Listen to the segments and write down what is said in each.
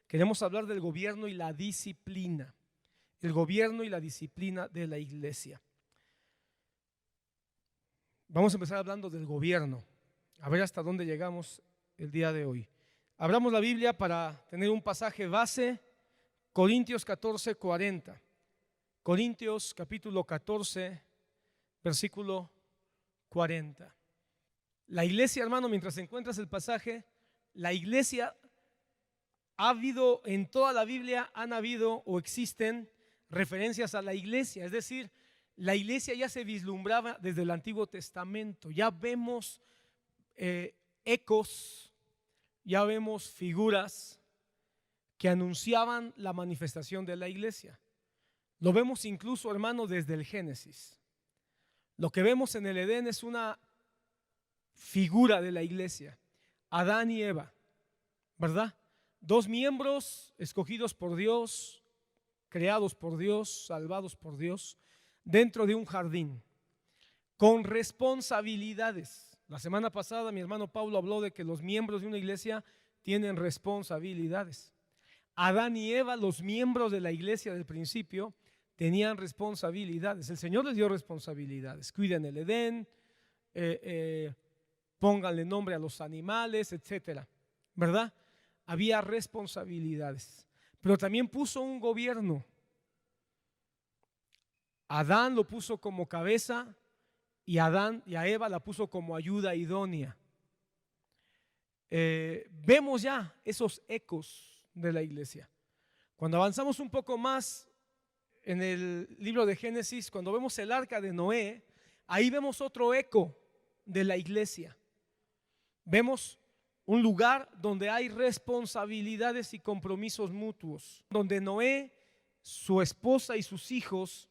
Queremos hablar del gobierno y la disciplina. El gobierno y la disciplina de la iglesia. Vamos a empezar hablando del gobierno. A ver hasta dónde llegamos el día de hoy. Abramos la Biblia para tener un pasaje base. Corintios 14, 40. Corintios capítulo 14, versículo 40. La iglesia, hermano, mientras encuentras el pasaje, la iglesia ha habido en toda la Biblia, han habido o existen referencias a la iglesia, es decir, la iglesia ya se vislumbraba desde el Antiguo Testamento, ya vemos ecos, ya vemos figuras que anunciaban la manifestación de la iglesia. Lo vemos incluso, hermano, desde el Génesis. Lo que vemos en el Edén es una figura de la iglesia, Adán y Eva, ¿verdad? Dos miembros escogidos por Dios, creados por Dios, salvados por Dios, dentro de un jardín, con responsabilidades. La semana pasada mi hermano Pablo habló de que los miembros de una iglesia tienen responsabilidades. Adán y Eva, los miembros de la iglesia del principio, tenían responsabilidades. El Señor les dio responsabilidades. Cuiden el Edén, pónganle nombre a los animales, etcétera, ¿verdad? Había responsabilidades, pero también puso un gobierno. Adán lo puso como cabeza y a Eva la puso como ayuda idónea. Vemos ya esos ecos de la iglesia. Cuando avanzamos un poco más en el libro de Génesis, cuando vemos el arca de Noé, ahí vemos otro eco de la iglesia. Vemos un lugar donde hay responsabilidades y compromisos mutuos, donde Noé, su esposa y sus hijos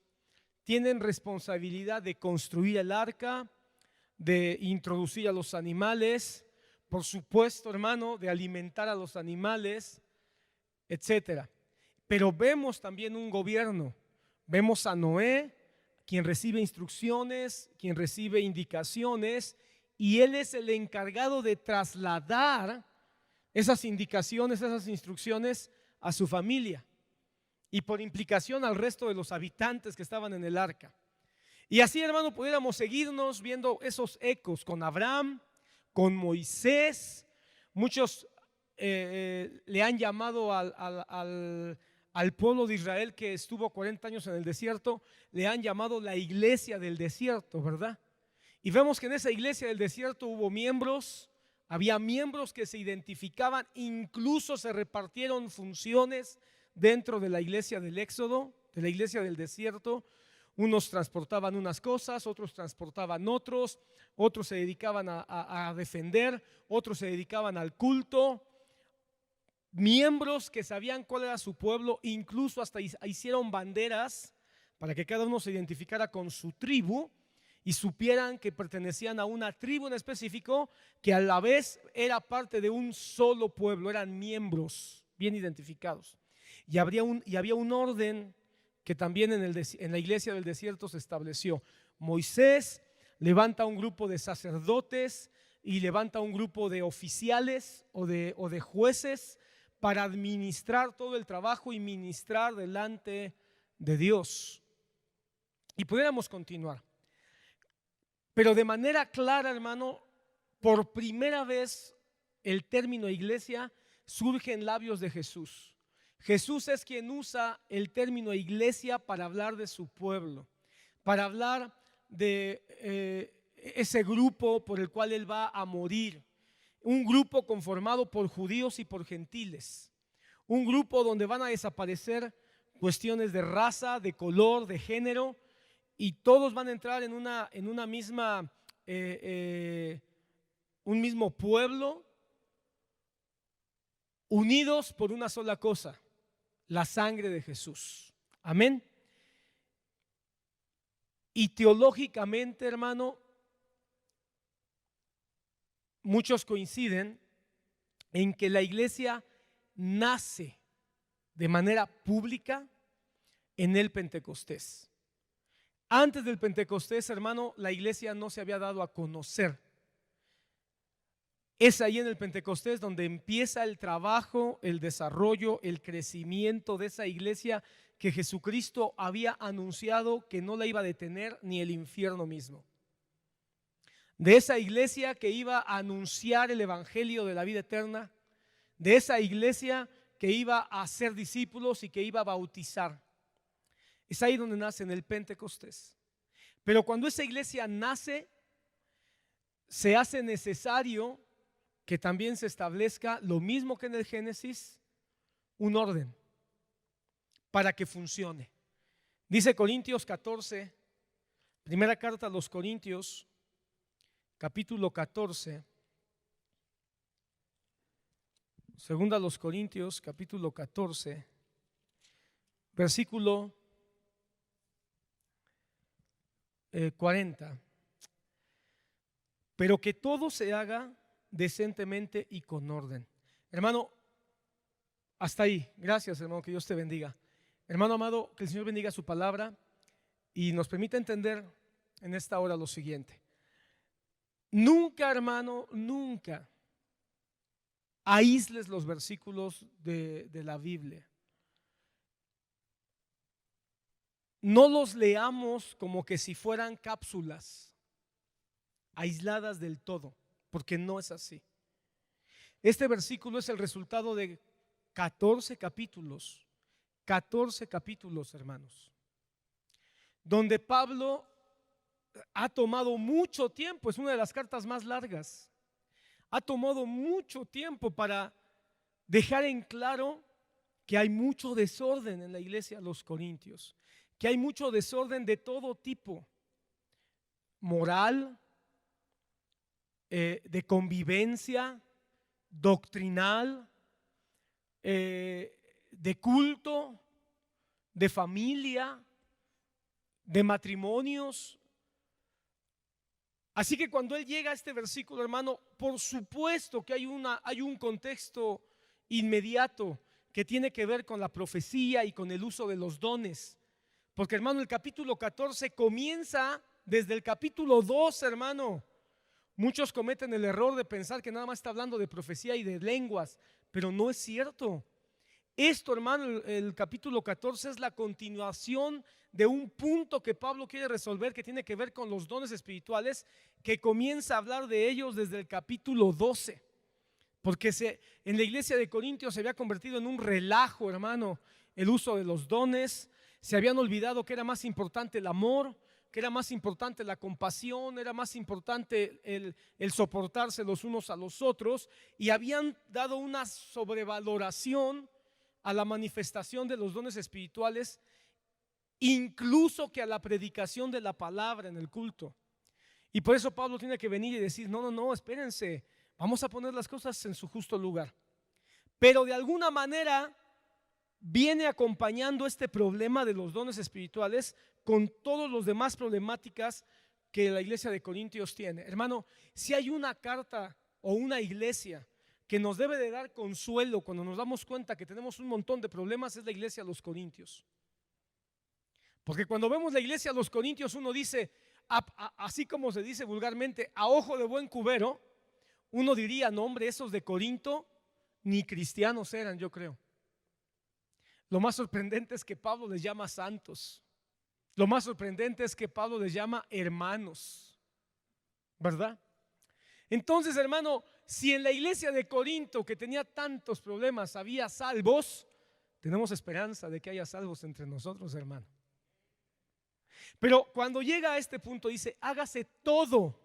tienen responsabilidad de construir el arca, de introducir a los animales, por supuesto, hermano, de alimentar a los animales, etcétera. Pero vemos también un gobierno. Vemos a Noé, quien recibe instrucciones, quien recibe indicaciones, y él es el encargado de trasladar esas indicaciones, esas instrucciones a su familia y por implicación al resto de los habitantes que estaban en el arca. Y así, hermano, pudiéramos seguirnos viendo esos ecos con Abraham, con Moisés. Muchos le han llamado al pueblo de Israel que estuvo 40 años en el desierto, le han llamado la iglesia del desierto, ¿verdad? Y vemos que en esa iglesia del desierto hubo miembros, había miembros que se identificaban, incluso se repartieron funciones dentro de la iglesia del Éxodo, de la iglesia del desierto. Unos transportaban unas cosas, otros transportaban otros se dedicaban a defender, otros se dedicaban al culto. Miembros que sabían cuál era su pueblo, incluso hasta hicieron banderas para que cada uno se identificara con su tribu y supieran que pertenecían a una tribu en específico, que a la vez era parte de un solo pueblo, eran miembros bien identificados. Y había un orden que también en la iglesia del desierto se estableció. Moisés levanta un grupo de sacerdotes y levanta un grupo de oficiales o de jueces para administrar todo el trabajo y ministrar delante de Dios. Y pudiéramos continuar. Pero de manera clara, hermano, por primera vez el término iglesia surge en labios de Jesús. Jesús es quien usa el término iglesia para hablar de su pueblo, para hablar de ese grupo por el cual él va a morir. Un grupo conformado por judíos y por gentiles. Un grupo donde van a desaparecer cuestiones de raza, de color, de género, y todos van a entrar en una misma, un mismo pueblo, unidos por una sola cosa, la sangre de Jesús. Amén. Y teológicamente, hermano, muchos coinciden en que la iglesia nace de manera pública en el Pentecostés. Antes del Pentecostés, hermano, la iglesia no se había dado a conocer. Es ahí en el Pentecostés donde empieza el trabajo, el desarrollo, el crecimiento de esa iglesia que Jesucristo había anunciado que no la iba a detener ni el infierno mismo. De esa iglesia que iba a anunciar el evangelio de la vida eterna, de esa iglesia que iba a hacer discípulos y que iba a bautizar. Es ahí donde nace, en el Pentecostés. Pero cuando esa iglesia nace, se hace necesario que también se establezca, lo mismo que en el Génesis, un orden para que funcione. Dice Corintios 14, primera carta a los Corintios, capítulo 14, segunda a los Corintios, capítulo 14, versículo 40. Pero que todo se haga decentemente y con orden. Hermano, hasta ahí. Gracias, hermano, que Dios te bendiga. Hermano amado, que el Señor bendiga su palabra y nos permita entender en esta hora lo siguiente. Nunca, hermano, nunca aísles los versículos de la Biblia. No los leamos como que si fueran cápsulas aisladas del todo, porque no es así. Este versículo es el resultado de 14 capítulos, hermanos, donde Pablo ha tomado mucho tiempo, es una de las cartas más largas, ha tomado mucho tiempo para dejar en claro que hay mucho desorden en la iglesia de los Corintios, que hay mucho desorden de todo tipo, moral, de convivencia, doctrinal, de culto, de familia, de matrimonios. Así que cuando él llega a este versículo, hermano, por supuesto que hay un contexto inmediato que tiene que ver con la profecía y con el uso de los dones. Porque, hermano, el capítulo 14 comienza desde el capítulo 2, hermano. Muchos cometen el error de pensar que nada más está hablando de profecía y de lenguas, pero no es cierto. Esto, hermano, el capítulo 14 es la continuación de un punto que Pablo quiere resolver, que tiene que ver con los dones espirituales, que comienza a hablar de ellos desde el capítulo 12. Porque en la iglesia de Corintios se había convertido en un relajo, hermano, el uso de los dones. Se habían olvidado que era más importante el amor, que era más importante la compasión, era más importante el soportarse los unos a los otros, y habían dado una sobrevaloración a la manifestación de los dones espirituales, incluso que a la predicación de la palabra en el culto. Y por eso Pablo tiene que venir y decir, no, espérense, vamos a poner las cosas en su justo lugar. Pero de alguna manera viene acompañando este problema de los dones espirituales con todos los demás problemáticas que la iglesia de Corintios tiene. Hermano, si hay una carta o una iglesia que nos debe de dar consuelo cuando nos damos cuenta que tenemos un montón de problemas, es la iglesia de los Corintios. Porque cuando vemos la iglesia de los Corintios, uno dice, así como se dice vulgarmente, a ojo de buen cubero, uno diría, no hombre, esos de Corinto ni cristianos eran, yo creo. Lo más sorprendente es que Pablo les llama santos. Lo más sorprendente es que Pablo les llama hermanos, ¿verdad? Entonces, hermano, si en la iglesia de Corinto, que tenía tantos problemas, había salvos, tenemos esperanza de que haya salvos entre nosotros, hermano. Pero cuando llega a este punto dice, hágase todo.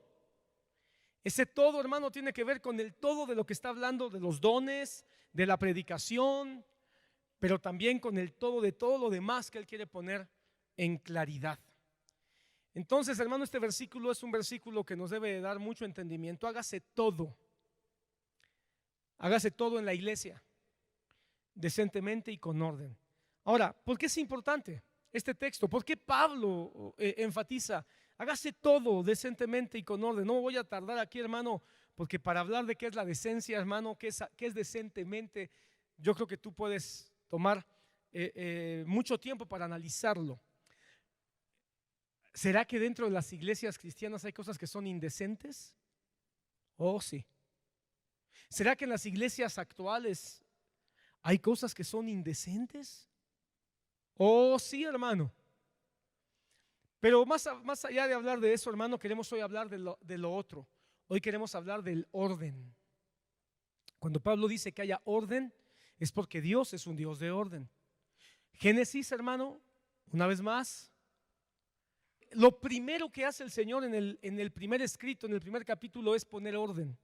Ese todo, hermano, tiene que ver con el todo de lo que está hablando, de los dones, de la predicación, pero también con el todo de todo lo demás que él quiere poner en claridad. Entonces, hermano, este versículo es un versículo que nos debe de dar mucho entendimiento. Hágase todo en la iglesia, decentemente y con orden. Ahora, ¿por qué es importante este texto? ¿Por qué Pablo enfatiza, hágase todo decentemente y con orden? No voy a tardar aquí, hermano, porque para hablar de qué es la decencia, hermano, qué es decentemente, yo creo que tú puedes tomar mucho tiempo para analizarlo. ¿Será que dentro de las iglesias cristianas hay cosas que son indecentes? Oh, sí. ¿Será que en las iglesias actuales hay cosas que son indecentes? Oh, sí, hermano. Pero más allá de hablar de eso, hermano, queremos hoy hablar de lo otro. Hoy queremos hablar del orden. Cuando Pablo dice que haya orden, es porque Dios es un Dios de orden. Génesis, hermano, una vez más, lo primero que hace el Señor en el primer escrito, en el primer capítulo, es poner orden.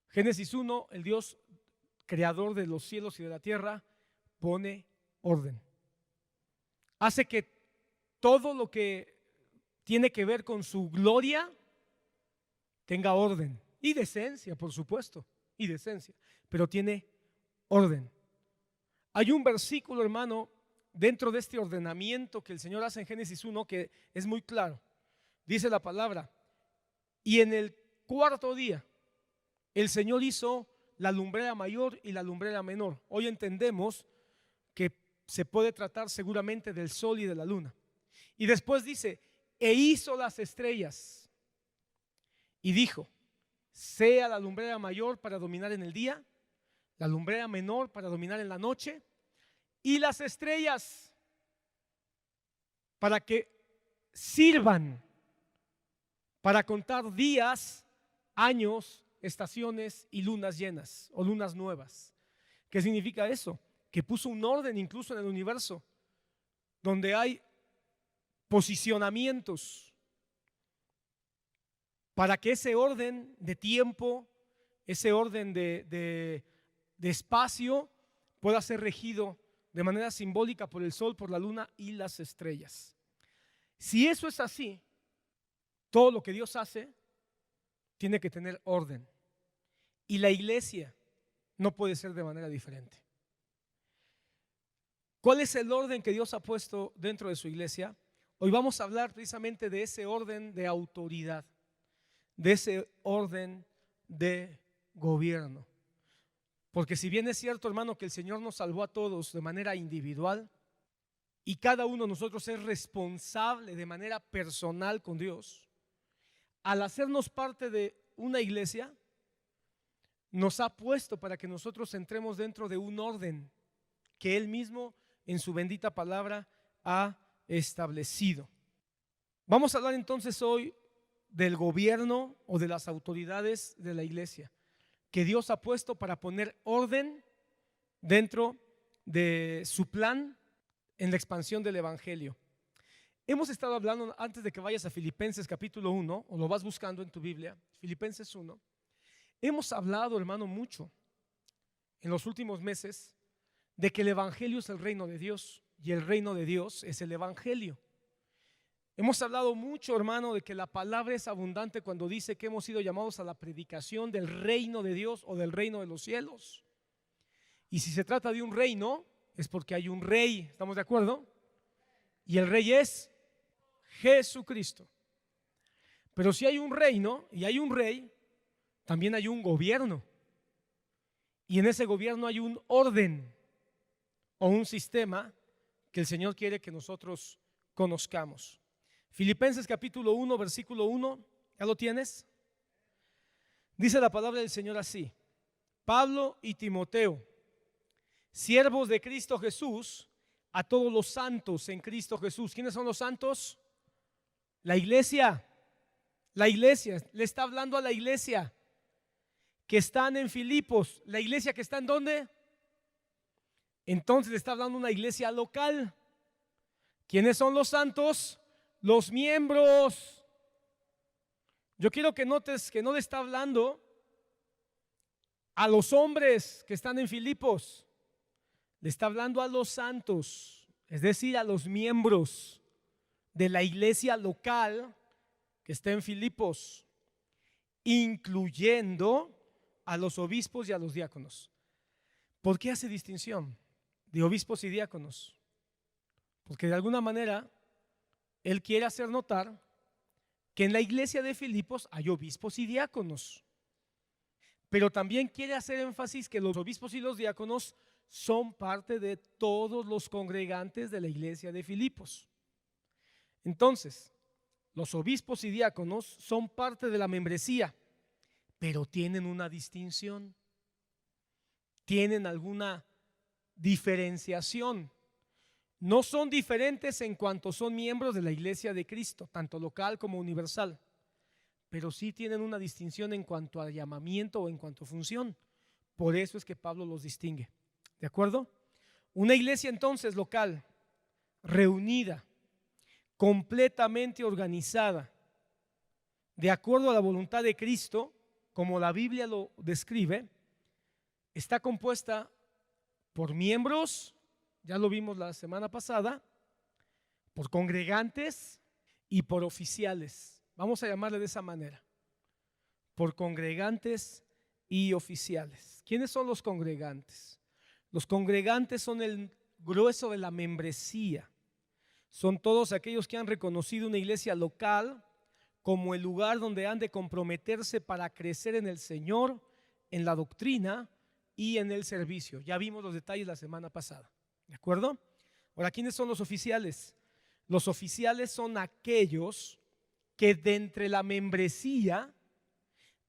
Génesis 1, el Dios creador de los cielos y de la tierra, pone orden. Hace que todo lo que tiene que ver con su gloria tenga orden y decencia, por supuesto, y decencia, pero tiene orden. Hay un versículo, hermano, dentro de este ordenamiento que el Señor hace en Génesis 1 que es muy claro. Dice la palabra: y en el cuarto día el Señor hizo la lumbrera mayor y la lumbrera menor. Hoy entendemos que se puede tratar seguramente del sol y de la luna. Y después dice: e hizo las estrellas y dijo: sea la lumbrera mayor para dominar en el día, la lumbrera menor para dominar en la noche, y las estrellas para que sirvan para contar días, años, estaciones y lunas llenas o lunas nuevas. ¿Qué significa eso? Que puso un orden incluso en el universo, donde hay posicionamientos para que ese orden de tiempo, ese orden de espacio pueda ser regido de manera simbólica por el sol, por la luna y las estrellas. Si eso es así, todo lo que Dios hace tiene que tener orden. Y la iglesia no puede ser de manera diferente. ¿Cuál es el orden que Dios ha puesto dentro de su iglesia? Hoy vamos a hablar precisamente de ese orden de autoridad, de ese orden de gobierno. Porque si bien es cierto, hermano, que el Señor nos salvó a todos de manera individual y cada uno de nosotros es responsable de manera personal con Dios, al hacernos parte de una iglesia, nos ha puesto para que nosotros entremos dentro de un orden que Él mismo en su bendita palabra ha establecido. Vamos a hablar entonces hoy del gobierno o de las autoridades de la iglesia que Dios ha puesto para poner orden dentro de su plan en la expansión del evangelio. Hemos estado hablando, antes de que vayas a Filipenses capítulo 1, o lo vas buscando en tu Biblia, Filipenses 1, hemos hablado, hermano, mucho en los últimos meses de que el evangelio es el reino de Dios y el reino de Dios es el evangelio. Hemos hablado mucho, hermano, de que la palabra es abundante cuando dice que hemos sido llamados a la predicación del reino de Dios o del reino de los cielos. Y si se trata de un reino, es porque hay un rey, ¿estamos de acuerdo? Y el rey es Jesucristo. Pero si hay un reino y hay un rey, también hay un gobierno. Y en ese gobierno hay un orden o un sistema que el Señor quiere que nosotros conozcamos. Filipenses capítulo 1, versículo 1, ¿ya lo tienes? Dice la palabra del Señor así: Pablo y Timoteo, siervos de Cristo Jesús, a todos los santos en Cristo Jesús. ¿Quiénes son los santos? La iglesia. La iglesia, le está hablando a la iglesia que están en Filipos. ¿La iglesia que está en dónde? Entonces le está hablando a una iglesia local. ¿Quiénes son los santos? Los miembros. Yo quiero que notes que no le está hablando a los hombres que están en Filipos. Le está hablando a los santos, es decir, a los miembros de la iglesia local que está en Filipos, incluyendo a los obispos y a los diáconos. ¿Por qué hace distinción de obispos y diáconos? Porque de alguna manera Él quiere hacer notar que en la iglesia de Filipos hay obispos y diáconos, pero también quiere hacer énfasis que los obispos y los diáconos son parte de todos los congregantes de la iglesia de Filipos. Entonces, los obispos y diáconos son parte de la membresía, pero tienen una distinción, tienen alguna diferenciación. No son diferentes en cuanto son miembros de la iglesia de Cristo, tanto local como universal, pero sí tienen una distinción en cuanto a llamamiento o en cuanto a función. Por eso es que Pablo los distingue. ¿De acuerdo? Una iglesia entonces local, reunida, completamente organizada, de acuerdo a la voluntad de Cristo, como la Biblia lo describe, está compuesta por miembros, ya lo vimos la semana pasada, por congregantes y por oficiales. Vamos a llamarle de esa manera, por congregantes y oficiales. ¿Quiénes son los congregantes? Los congregantes son el grueso de la membresía. Son todos aquellos que han reconocido una iglesia local como el lugar donde han de comprometerse para crecer en el Señor, en la doctrina y en el servicio. Ya vimos los detalles la semana pasada. ¿De acuerdo? Ahora, ¿quiénes son los oficiales? Los oficiales son aquellos que de entre la membresía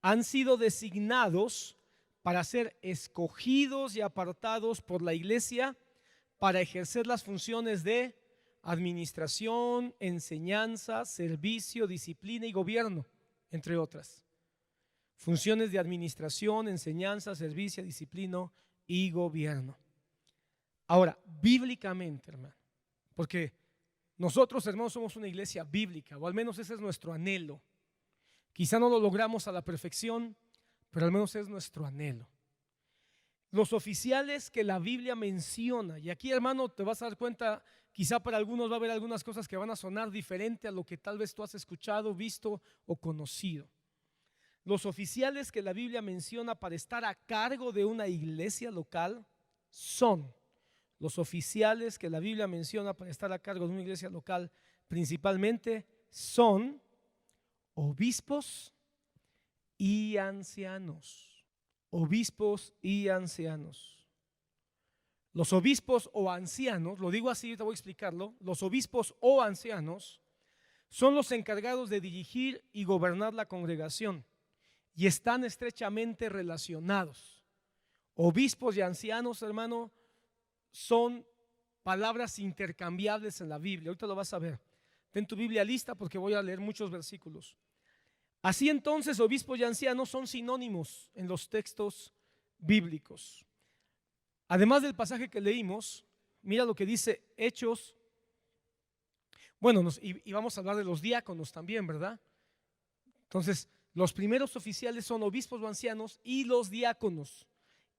han sido designados para ser escogidos y apartados por la iglesia para ejercer las funciones de administración, enseñanza, servicio, disciplina y gobierno, entre otras. Funciones de administración, enseñanza, servicio, disciplina y gobierno. Ahora, bíblicamente, hermano, porque nosotros, hermanos, somos una iglesia bíblica, o al menos ese es nuestro anhelo. Quizá no lo logramos a la perfección, pero al menos es nuestro anhelo. Los oficiales que la Biblia menciona, y aquí, hermano, te vas a dar cuenta, quizá para algunos va a haber algunas cosas que van a sonar diferente a lo que tal vez tú has escuchado, visto o conocido. Los oficiales que la Biblia menciona para estar a cargo de una iglesia local son los oficiales que la Biblia menciona para estar a cargo de una iglesia local, principalmente son obispos y ancianos. Obispos y ancianos. Los obispos o ancianos, lo digo así, te voy a explicarlo. Los obispos o ancianos son los encargados de dirigir y gobernar la congregación y están estrechamente relacionados. Obispos y ancianos, hermano, son palabras intercambiables en la Biblia. Ahorita lo vas a ver. Ten tu Biblia lista porque voy a leer muchos versículos. Así entonces, obispos y ancianos son sinónimos en los textos bíblicos. Además del pasaje que leímos, mira lo que dice Hechos. Bueno, y vamos a hablar de los diáconos también, ¿verdad? Entonces, los primeros oficiales son obispos o ancianos y los diáconos.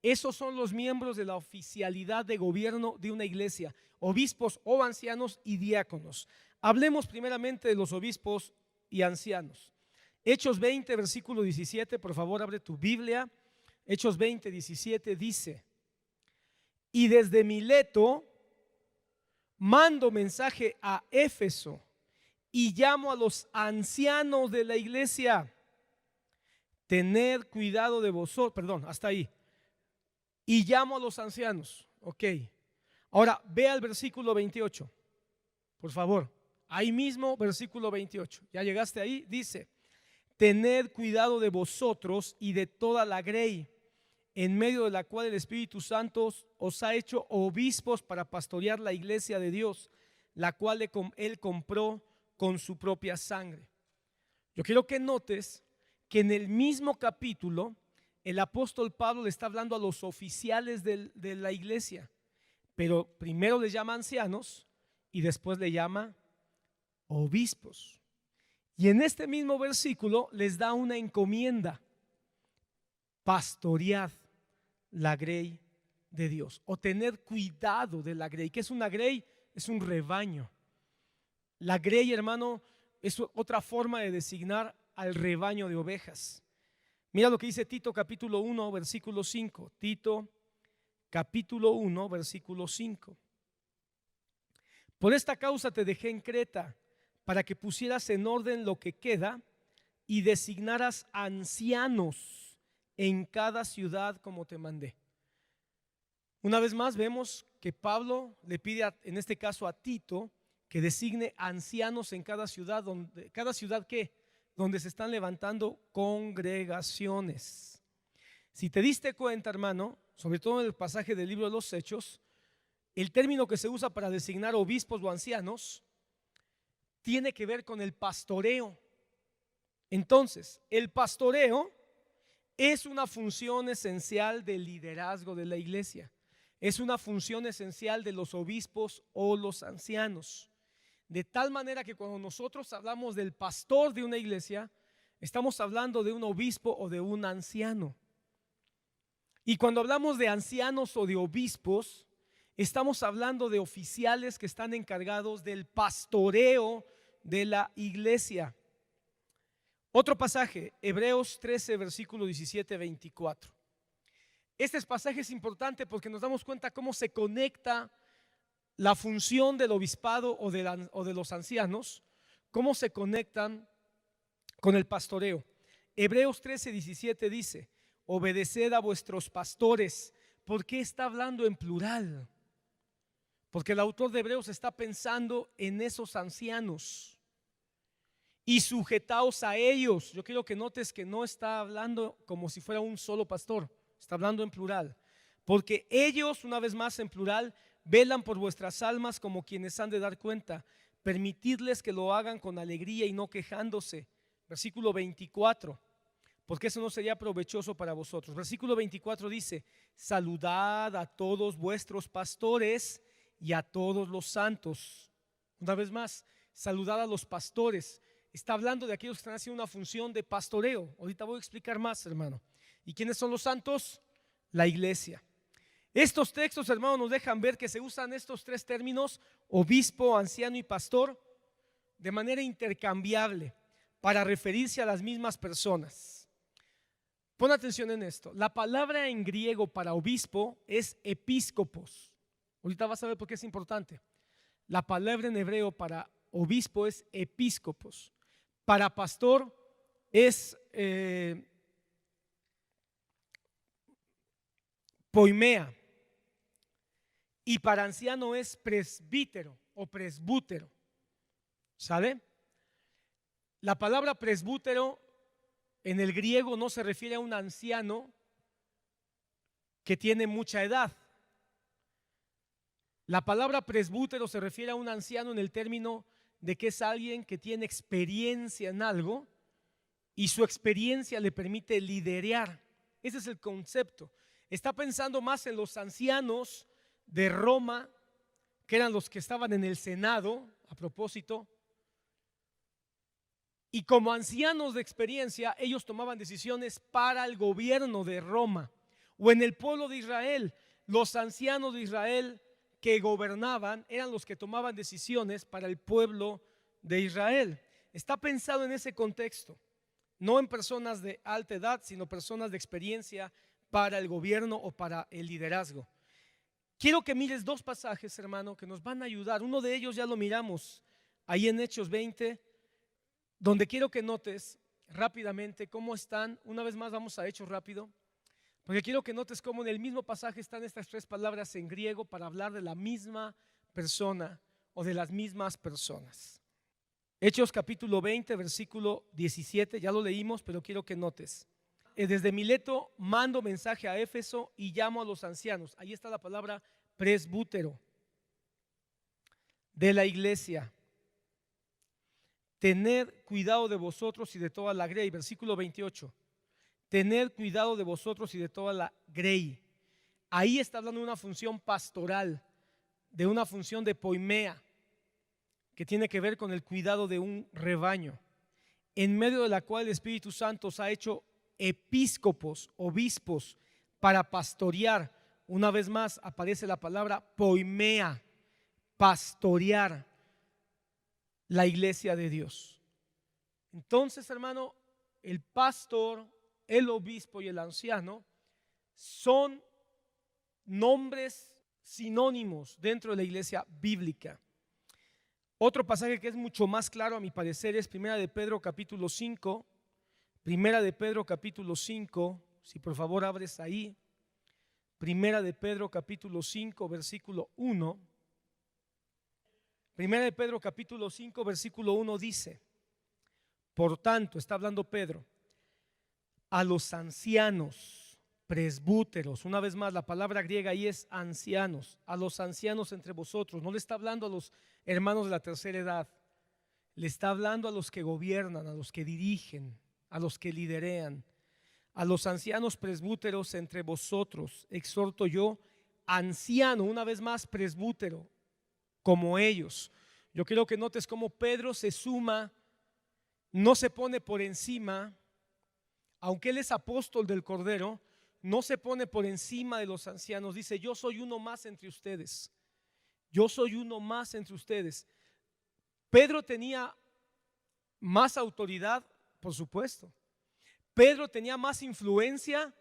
Esos son los miembros de la oficialidad de gobierno de una iglesia, obispos o ancianos y diáconos. Hablemos primeramente de los obispos y ancianos. Hechos 20, versículo 17, por favor abre tu Biblia. Hechos 20, 17 dice: y desde Mileto mando mensaje a Éfeso y llamo a los ancianos de la iglesia. Tener cuidado de vosotros, perdón, hasta ahí. Y llamo a los ancianos, ok. Ahora ve al versículo 28, por favor. Ahí mismo, versículo 28. Ya llegaste ahí, dice: tened cuidado de vosotros y de toda la grey, en medio de la cual el Espíritu Santo os ha hecho obispos para pastorear la iglesia de Dios, la cual Él compró con su propia sangre. Yo quiero que notes que en el mismo capítulo el apóstol Pablo le está hablando a los oficiales de la iglesia, pero primero les llama ancianos y después le llama obispos. Y en este mismo versículo les da una encomienda: pastoread la grey de Dios, o tener cuidado de la grey. ¿Qué es una grey? Es un rebaño. La grey, hermano, es otra forma de designar al rebaño de ovejas. Mira lo que dice Tito capítulo 1 versículo 5. Tito capítulo 1 versículo 5. Por esta causa te dejé en Creta, para que pusieras en orden lo que queda y designaras ancianos en cada ciudad como te mandé. Una vez más vemos que Pablo le pide en este caso a Tito que designe ancianos en cada ciudad. ¿Cada ciudad qué? donde se están levantando congregaciones. Si te diste cuenta, hermano, sobre todo en el pasaje del libro de los Hechos, el término que se usa para designar obispos o ancianos tiene que ver con el pastoreo. Entonces, el pastoreo es una función esencial del liderazgo de la iglesia. Es una función esencial de los obispos o los ancianos. De tal manera que cuando nosotros hablamos del pastor de una iglesia, estamos hablando de un obispo o de un anciano. Y cuando hablamos de ancianos o de obispos, estamos hablando de oficiales que están encargados del pastoreo de la iglesia. Otro pasaje, Hebreos 13, versículo 17-24. Este pasaje es importante porque nos damos cuenta cómo se conecta la función del obispado o de los ancianos, cómo se conectan con el pastoreo. Hebreos 13, 17 dice: obedeced a vuestros pastores. ¿Por qué está hablando en plural? Porque el autor de Hebreos está pensando en esos ancianos. Y sujetaos a ellos. Yo quiero que notes que no está hablando como si fuera un solo pastor, está hablando en plural. Porque ellos, una vez más en plural, velan por vuestras almas como quienes han de dar cuenta. Permitidles que lo hagan con alegría y no quejándose. Versículo 24. Porque eso no sería provechoso para vosotros. Versículo 24 dice: saludad a todos vuestros pastores y a todos los santos. Una vez más, saludad a los pastores. Está hablando de aquellos que están haciendo una función de pastoreo. Ahorita voy a explicar más, hermano. ¿Y quiénes son los santos? La iglesia. Estos textos, hermano, nos dejan ver que se usan estos tres términos, obispo, anciano y pastor, de manera intercambiable para referirse a las mismas personas. Pon atención en esto. La palabra en griego para obispo es episcopos. Ahorita vas a ver por qué es importante. La palabra en hebreo para obispo es episcopos. Para pastor es poimea. Y para anciano es presbítero o presbútero. ¿Sale? La palabra presbútero en el griego no se refiere a un anciano que tiene mucha edad. La palabra presbútero se refiere a un anciano en el término de que es alguien que tiene experiencia en algo y su experiencia le permite liderear. Ese es el concepto. Está pensando más en los ancianos de Roma, que eran los que estaban en el Senado, a propósito. Y como ancianos de experiencia, ellos tomaban decisiones para el gobierno de Roma. O en el pueblo de Israel, los ancianos de Israel que gobernaban eran los que tomaban decisiones para el pueblo de Israel. Está pensado en ese contexto, no en personas de alta edad, sino personas de experiencia para el gobierno o para el liderazgo. Quiero que mires dos pasajes, hermano, que nos van a ayudar. Uno de ellos ya lo miramos ahí en Hechos 20, donde quiero que notes rápidamente cómo están. Una vez más vamos a Hechos rápido, porque quiero que notes cómo en el mismo pasaje están estas tres palabras en griego para hablar de la misma persona o de las mismas personas. Hechos capítulo 20, versículo 17, ya lo leímos, pero quiero que notes. Desde Mileto mando mensaje a Éfeso y llamo a los ancianos. Ahí está la palabra presbútero de la iglesia. Tened cuidado de vosotros y de toda la grey. Versículo 28. Tened cuidado de vosotros y de toda la grey. Ahí está hablando de una función pastoral, de una función de poimea, que tiene que ver con el cuidado de un rebaño, en medio de la cual el Espíritu Santo os ha hecho episcopos, obispos, para pastorear. Una vez más aparece la palabra poimea, pastorear la iglesia de Dios. Entonces, hermano, el pastor, el obispo y el anciano son nombres sinónimos dentro de la iglesia bíblica. Otro pasaje que es mucho más claro a mi parecer es Primera de Pedro capítulo 5. Primera de Pedro capítulo 5, si por favor abres ahí. Primera de Pedro capítulo 5 versículo 1. Primera de Pedro capítulo 5 versículo 1 dice: Por tanto, está hablando Pedro, a los ancianos, presbúteros, una vez más la palabra griega ahí es ancianos, a los ancianos entre vosotros. No le está hablando a los hermanos de la tercera edad, le está hablando a los que gobiernan, a los que dirigen, a los que liderean. A los ancianos presbúteros entre vosotros exhorto yo, anciano, una vez más presbútero, como ellos. Yo quiero que notes cómo Pedro se suma, no se pone por encima, aunque él es apóstol del Cordero, no se pone por encima de los ancianos. Dice, yo soy uno más entre ustedes. Yo soy uno más entre ustedes. Pedro tenía más autoridad, por supuesto. Pedro tenía más influencia,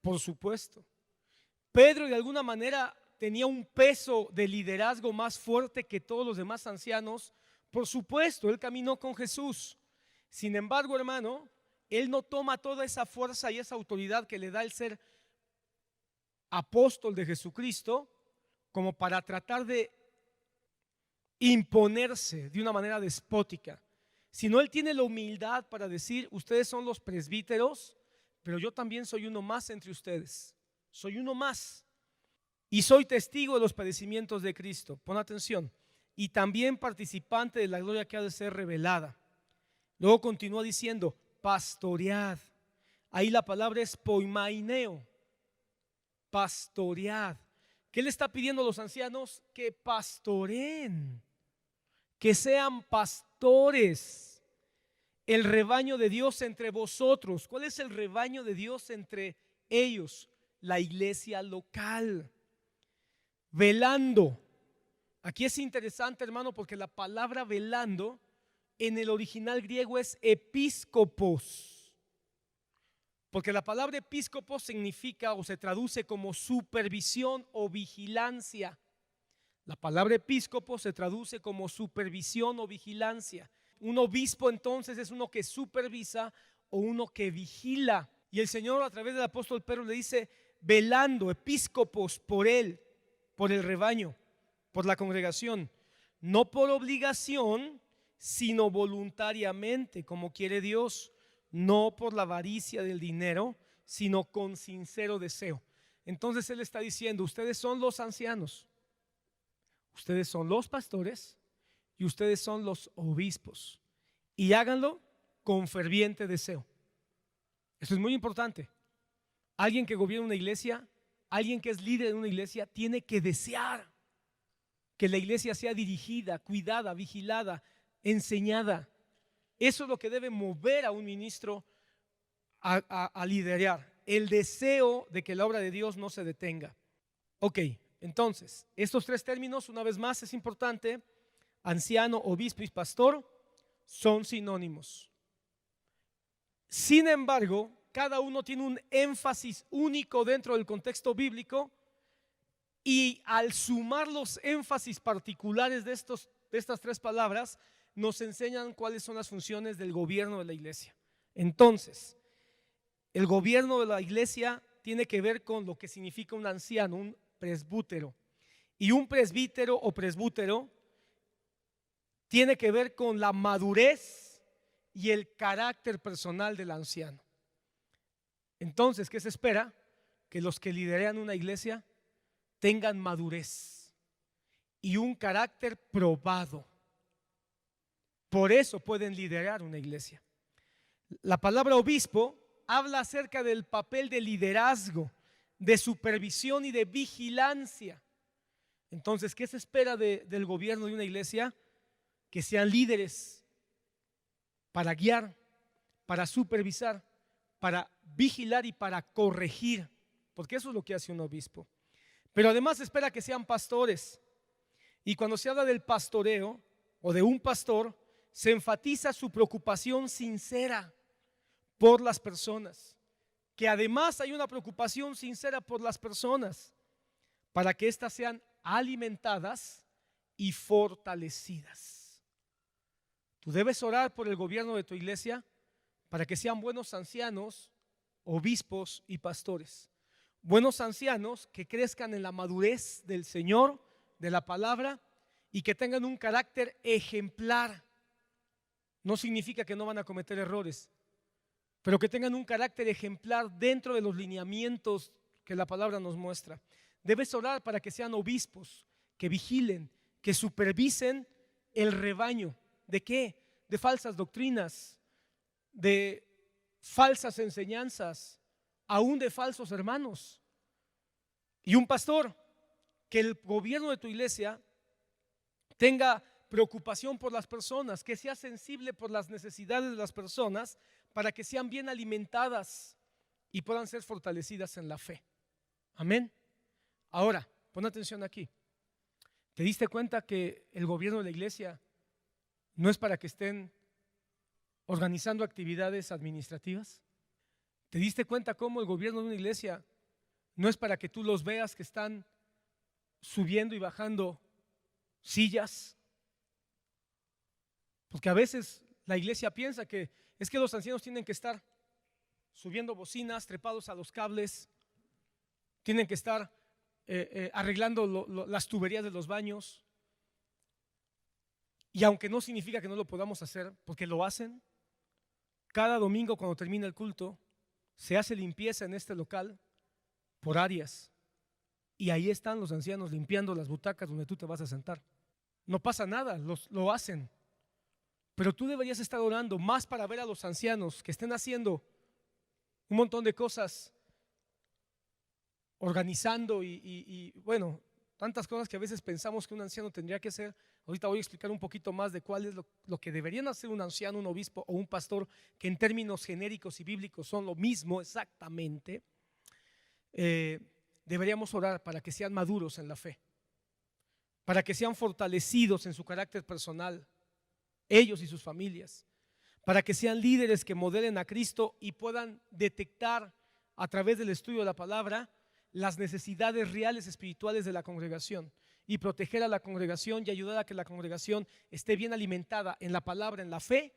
por supuesto. Pedro de alguna manera tenía un peso de liderazgo más fuerte que todos los demás ancianos, por supuesto. Él caminó con Jesús. Sin embargo, hermano, él no toma toda esa fuerza y esa autoridad que le da el ser apóstol de Jesucristo como para tratar de imponerse de una manera despótica, sino él tiene la humildad para decir, ustedes son los presbíteros, pero yo también soy uno más entre ustedes, soy uno más y soy testigo de los padecimientos de Cristo. Pon atención, y también participante de la gloria que ha de ser revelada. Luego continúa diciendo, pastoread. Ahí la palabra es poimaineo, pastoread. ¿Qué le está pidiendo a los ancianos? Que pastoreen, que sean pastores, el rebaño de Dios entre vosotros. ¿Cuál es el rebaño de Dios entre ellos? La iglesia local. Velando. Aquí es interesante, hermano, porque la palabra velando en el original griego es episcopos, porque la palabra episcopos significa o se traduce como supervisión o vigilancia. La palabra episcopo se traduce como supervisión o vigilancia. Un obispo entonces es uno que supervisa o uno que vigila. Y el Señor a través del apóstol Pedro le dice, velando, episcopos por él, por el rebaño, por la congregación, no por obligación, sino voluntariamente, como quiere Dios, no por la avaricia del dinero, sino con sincero deseo. Entonces Él está diciendo, ustedes son los ancianos, ustedes son los pastores y ustedes son los obispos, y háganlo con ferviente deseo. Esto es muy importante. Alguien que gobierna una iglesia, alguien que es líder de una iglesia, tiene que desear que la iglesia sea dirigida, cuidada, vigilada, enseñada. Eso es lo que debe mover a un ministro a liderar, el deseo de que la obra de Dios no se detenga. Ok, entonces, estos tres términos, una vez más, es importante: anciano, obispo y pastor son sinónimos. Sin embargo, cada uno tiene un énfasis único dentro del contexto bíblico, y al sumar los énfasis particulares de estas tres palabras, nos enseñan cuáles son las funciones del gobierno de la iglesia. Entonces, el gobierno de la iglesia tiene que ver con lo que significa un anciano, un presbútero. Y un presbítero o presbútero tiene que ver con la madurez y el carácter personal del anciano. Entonces, ¿qué se espera? Que los que lideran una iglesia tengan madurez y un carácter probado. Por eso pueden liderar una iglesia. La palabra obispo habla acerca del papel de liderazgo, de supervisión y de vigilancia. Entonces, ¿qué se espera del gobierno de una iglesia? Que sean líderes para guiar, para supervisar, para vigilar y para corregir, porque eso es lo que hace un obispo. Pero además espera que sean pastores. Y cuando se habla del pastoreo o de un pastor, se enfatiza su preocupación sincera por las personas, que además hay una preocupación sincera por las personas para que éstas sean alimentadas y fortalecidas. Tú debes orar por el gobierno de tu iglesia para que sean buenos ancianos, obispos y pastores. Buenos ancianos que crezcan en la madurez del Señor, de la palabra, y que tengan un carácter ejemplar. no significa que no van a cometer errores, pero que tengan un carácter ejemplar dentro de los lineamientos que la palabra nos muestra. Debes orar para que sean obispos, que vigilen, que supervisen el rebaño. ¿De qué? De falsas doctrinas, de falsas enseñanzas, aún de falsos hermanos. Y un pastor, que el gobierno de tu iglesia tenga preocupación por las personas, que sea sensible por las necesidades de las personas, para que sean bien alimentadas y puedan ser fortalecidas en la fe. Amén. Ahora, pon atención aquí. ¿Te diste cuenta que el gobierno de la iglesia no es para que estén organizando actividades administrativas? ¿Te diste cuenta cómo el gobierno de una iglesia no es para que tú los veas que están subiendo y bajando sillas? Porque a veces la iglesia piensa que es que los ancianos tienen que estar subiendo bocinas, trepados a los cables, tienen que estar arreglando las tuberías de los baños. Y aunque no significa que no lo podamos hacer, porque lo hacen, cada domingo cuando termina el culto, se hace limpieza en este local por áreas. Y ahí están los ancianos limpiando las butacas donde tú te vas a sentar. No pasa nada, lo hacen. Pero tú deberías estar orando más para ver a los ancianos que estén haciendo un montón de cosas, organizando y bueno, tantas cosas que a veces pensamos que un anciano tendría que hacer. Ahorita voy a explicar un poquito más de cuál es lo que deberían hacer un anciano, un obispo o un pastor, que en términos genéricos y bíblicos son lo mismo exactamente. Deberíamos orar para que sean maduros en la fe, para que sean fortalecidos en su carácter personal, ellos y sus familias, para que sean líderes que modelen a Cristo y puedan detectar a través del estudio de la palabra las necesidades reales espirituales de la congregación y proteger a la congregación y ayudar a que la congregación esté bien alimentada en la palabra, en la fe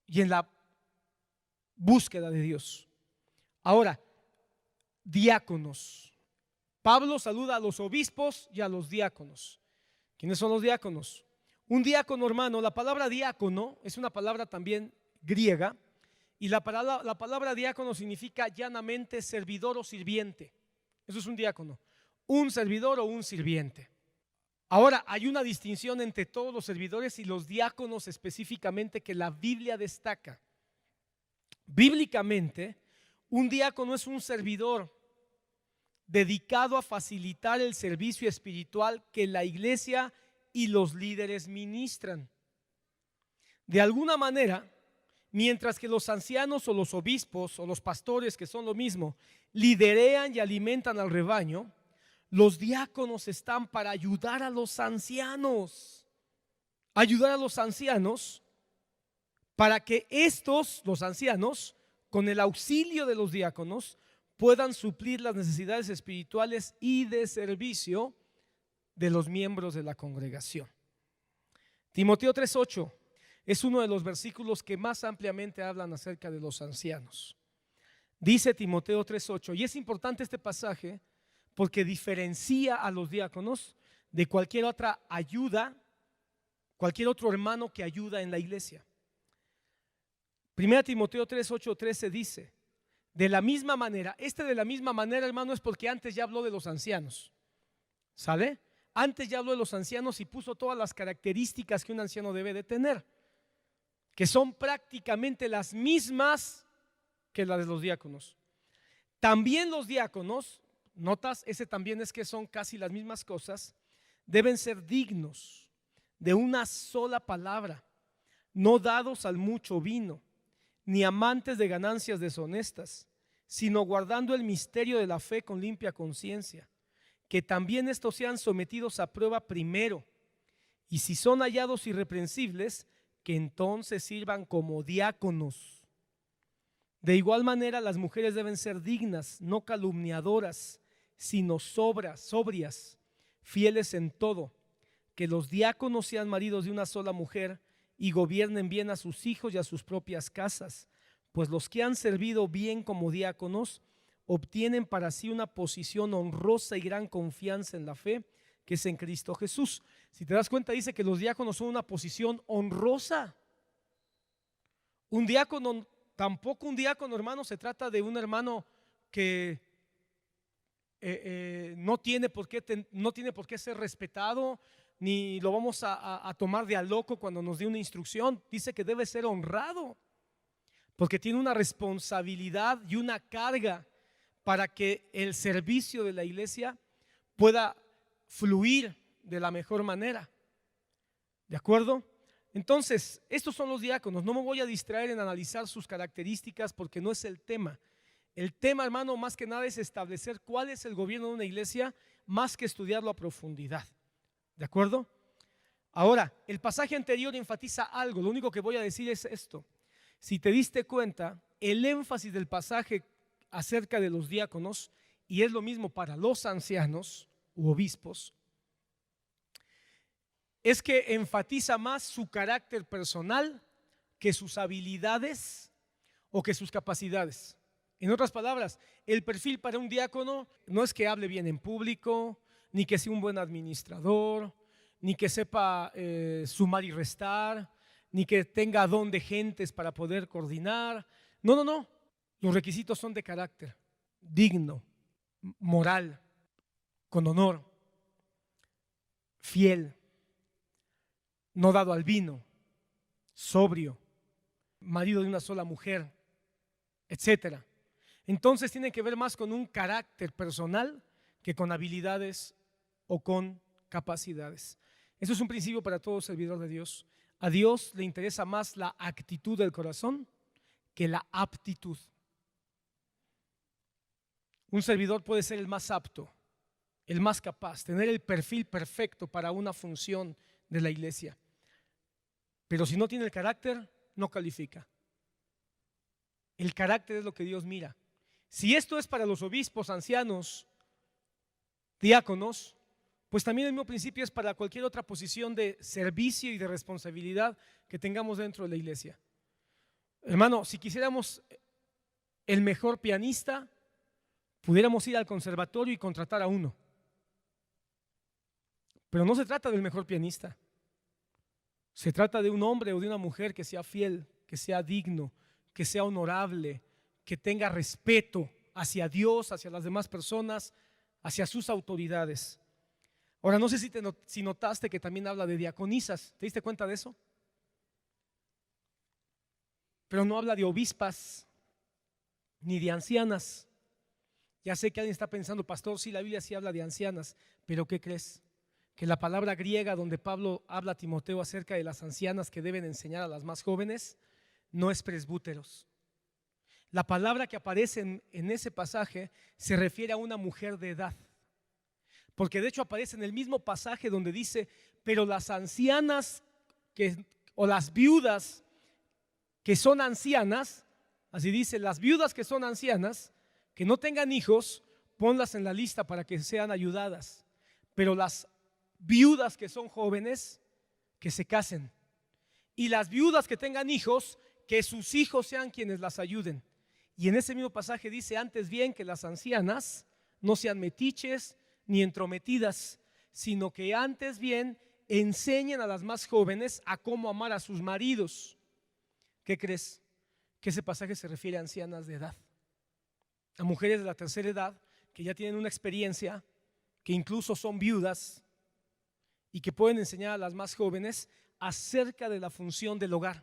y en la búsqueda de Dios. Ahora, diáconos. Pablo saluda a los obispos y a los diáconos. ¿Quiénes son los diáconos? Un diácono, hermano, la palabra diácono es una palabra también griega, y la palabra diácono significa llanamente servidor o sirviente. Eso es un diácono, un servidor o un sirviente. Ahora, hay una distinción entre todos los servidores y los diáconos específicamente que la Biblia destaca. Bíblicamente, un diácono es un servidor dedicado a facilitar el servicio espiritual que la iglesia y los líderes ministran. De alguna manera, mientras que los ancianos o los obispos o los pastores, que son lo mismo, liderean y alimentan al rebaño, los diáconos están para ayudar a los ancianos. Ayudar a los ancianos para que estos, los ancianos, con el auxilio de los diáconos, puedan suplir las necesidades espirituales y de servicio de los miembros de la congregación. Timoteo 3:8 es uno de los versículos que más ampliamente hablan acerca de los ancianos. Dice Timoteo 3:8, y es importante este pasaje porque diferencia a los diáconos de cualquier otra ayuda, cualquier otro hermano que ayuda en la iglesia. 1 Timoteo 3:8-13 dice, de la misma manera, de la misma manera, hermano, es porque antes ya habló de los ancianos. ¿Sale? Antes ya habló de los ancianos y puso todas las características que un anciano debe de tener, que son prácticamente las mismas que las de los diáconos. También los diáconos, notas, ese también es que son casi las mismas cosas, deben ser dignos de una sola palabra, no dados al mucho vino, ni amantes de ganancias deshonestas, sino guardando el misterio de la fe con limpia conciencia, que también estos sean sometidos a prueba primero, y si son hallados irreprensibles, que entonces sirvan como diáconos. De igual manera, las mujeres deben ser dignas, no calumniadoras, sino sobrias, fieles en todo, que los diáconos sean maridos de una sola mujer y gobiernen bien a sus hijos y a sus propias casas, pues los que han servido bien como diáconos obtienen para sí una posición honrosa y gran confianza en la fe, que es en Cristo Jesús. Si te das cuenta, dice que los diáconos son una posición honrosa. Un diácono, tampoco un diácono, hermano, se trata de un hermano que no tiene por qué ser respetado, ni lo vamos a tomar de a loco cuando nos dé una instrucción. Dice que debe ser honrado, porque tiene una responsabilidad y una carga para que el servicio de la iglesia pueda fluir de la mejor manera. ¿De acuerdo? Entonces, estos son los diáconos. No me voy a distraer en analizar sus características porque no es el tema. El tema, hermano, más que nada es establecer cuál es el gobierno de una iglesia, más que estudiarlo a profundidad. ¿De acuerdo? Ahora, el pasaje anterior enfatiza algo. Lo único que voy a decir es esto. Si te diste cuenta, el énfasis del pasaje acerca de los diáconos, y es lo mismo para los ancianos u obispos, es que enfatiza más su carácter personal que sus habilidades o que sus capacidades. En otras palabras, el perfil para un diácono no es que hable bien en público, ni que sea un buen administrador, ni que sepa sumar y restar, ni que tenga don de gentes para poder coordinar. No. Los requisitos son de carácter, digno, moral, con honor, fiel, no dado al vino, sobrio, marido de una sola mujer, etcétera. Entonces tiene que ver más con un carácter personal que con habilidades o con capacidades. Eso es un principio para todo servidor de Dios. A Dios le interesa más la actitud del corazón que la aptitud. Un servidor puede ser el más apto, el más capaz, tener el perfil perfecto para una función de la iglesia. Pero si no tiene el carácter, no califica. El carácter es lo que Dios mira. Si esto es para los obispos, ancianos, diáconos, pues también el mismo principio es para cualquier otra posición de servicio y de responsabilidad que tengamos dentro de la iglesia. Hermano, si quisiéramos el mejor pianista, pudiéramos ir al conservatorio y contratar a uno. Pero no se trata del mejor pianista. Se trata de un hombre o de una mujer que sea fiel, que sea digno, que sea honorable, que tenga respeto hacia Dios, hacia las demás personas, hacia sus autoridades. Ahora, no sé si notaste que también habla de diaconisas. ¿Te diste cuenta de eso? Pero no habla de obispas ni de ancianas. Ya sé que alguien está pensando, pastor, sí, la Biblia sí habla de ancianas, pero ¿qué crees? Que la palabra griega donde Pablo habla a Timoteo acerca de las ancianas que deben enseñar a las más jóvenes no es presbúteros. La palabra que aparece en ese pasaje se refiere a una mujer de edad, porque de hecho aparece en el mismo pasaje donde dice, pero las ancianas o las viudas que son ancianas, así dice, las viudas que son ancianas, que no tengan hijos, ponlas en la lista para que sean ayudadas, pero las viudas que son jóvenes, que se casen, y las viudas que tengan hijos, que sus hijos sean quienes las ayuden. Y en ese mismo pasaje dice, antes bien que las ancianas no sean metiches ni entrometidas, sino que antes bien enseñen a las más jóvenes a cómo amar a sus maridos. ¿Qué crees? Que ese pasaje se refiere a ancianas de edad, a mujeres de la tercera edad que ya tienen una experiencia, que incluso son viudas y que pueden enseñar a las más jóvenes acerca de la función del hogar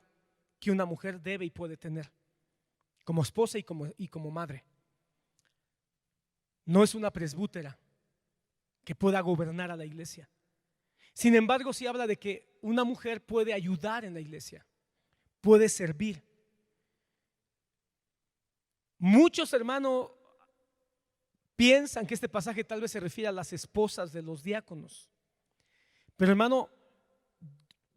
que una mujer debe y puede tener como esposa y como madre. No es una presbútera que pueda gobernar a la iglesia. Sin embargo, sí habla de que una mujer puede ayudar en la iglesia, puede servir. Muchos hermanos piensan que este pasaje tal vez se refiere a las esposas de los diáconos, pero hermano,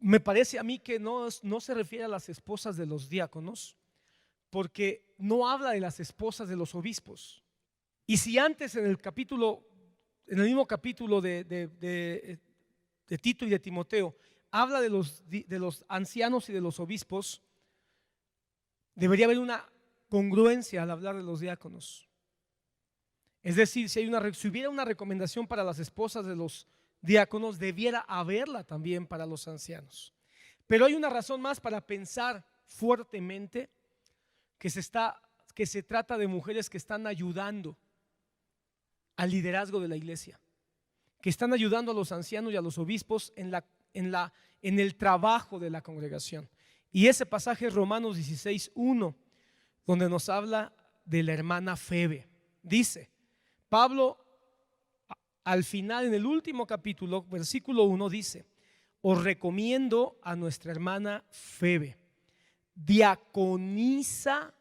me parece a mí que no se refiere a las esposas de los diáconos, porque no habla de las esposas de los obispos. Y si antes en el mismo capítulo de Tito y de Timoteo, habla de los ancianos y de los obispos, debería haber una congruencia al hablar de los diáconos. Es decir, si hubiera una recomendación para las esposas de los diáconos, debiera haberla también para los ancianos. Pero hay una razón más para pensar fuertemente que se trata de mujeres que están ayudando al liderazgo de la iglesia, que están ayudando a los ancianos y a los obispos en el trabajo de la congregación. Y ese pasaje es Romanos 16:1, donde nos habla de la hermana Febe. Dice Pablo al final, en el último capítulo, versículo 1, dice: os recomiendo a nuestra hermana Febe, diaconisa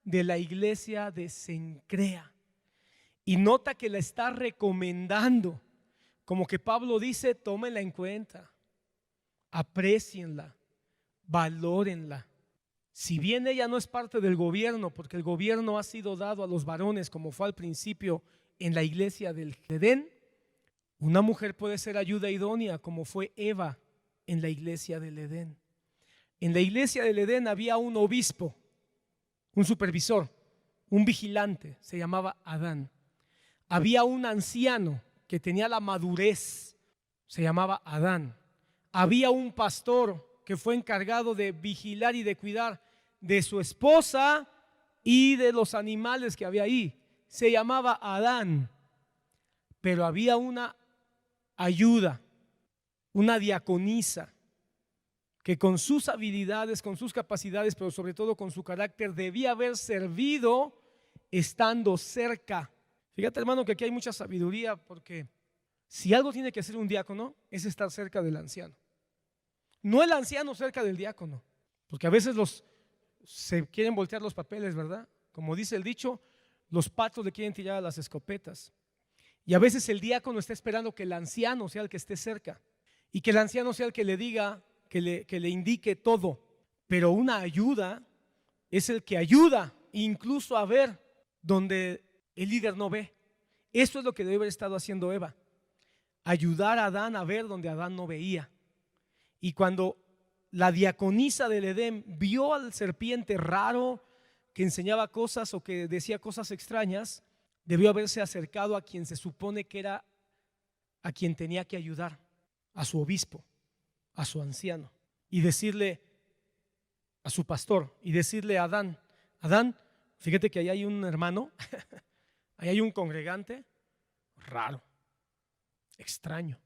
de la iglesia de Cencrea. Y nota que la está recomendando, como que Pablo dice: tómenla en cuenta, aprécienla, valórenla. Si bien ella no es parte del gobierno, porque el gobierno ha sido dado a los varones, como fue al principio en la iglesia del Edén, una mujer puede ser ayuda idónea, como fue Eva en la iglesia del Edén. En la iglesia del Edén había un obispo, un supervisor, un vigilante, se llamaba Adán. Había un anciano que tenía la madurez, se llamaba Adán. Había un pastor que fue encargado de vigilar y de cuidar de su esposa y de los animales que había ahí, se llamaba Adán. Pero había una ayuda, una diaconisa, que con sus habilidades, con sus capacidades, pero sobre todo con su carácter, debía haber servido estando cerca. Fíjate, hermano, que aquí hay mucha sabiduría, porque si algo tiene que hacer un diácono es estar cerca del anciano, no el anciano cerca del diácono, porque a veces se quieren voltear los papeles, ¿verdad? Como dice el dicho, los patos le quieren tirar a las escopetas. Y a veces el diácono está esperando que el anciano sea el que esté cerca y que el anciano sea el que le diga, que le indique todo. Pero una ayuda es el que ayuda incluso a ver donde el líder no ve. Eso es lo que debe haber estado haciendo Eva: ayudar a Adán a ver donde Adán no veía. Y cuando la diaconisa del Edén vio al serpiente raro que enseñaba cosas o que decía cosas extrañas, debió haberse acercado a quien se supone que era a quien tenía que ayudar, a su obispo, a su anciano, y decirle, a su pastor, y decirle a Adán: Adán, fíjate que ahí hay un hermano, ahí hay un congregante raro, extraño,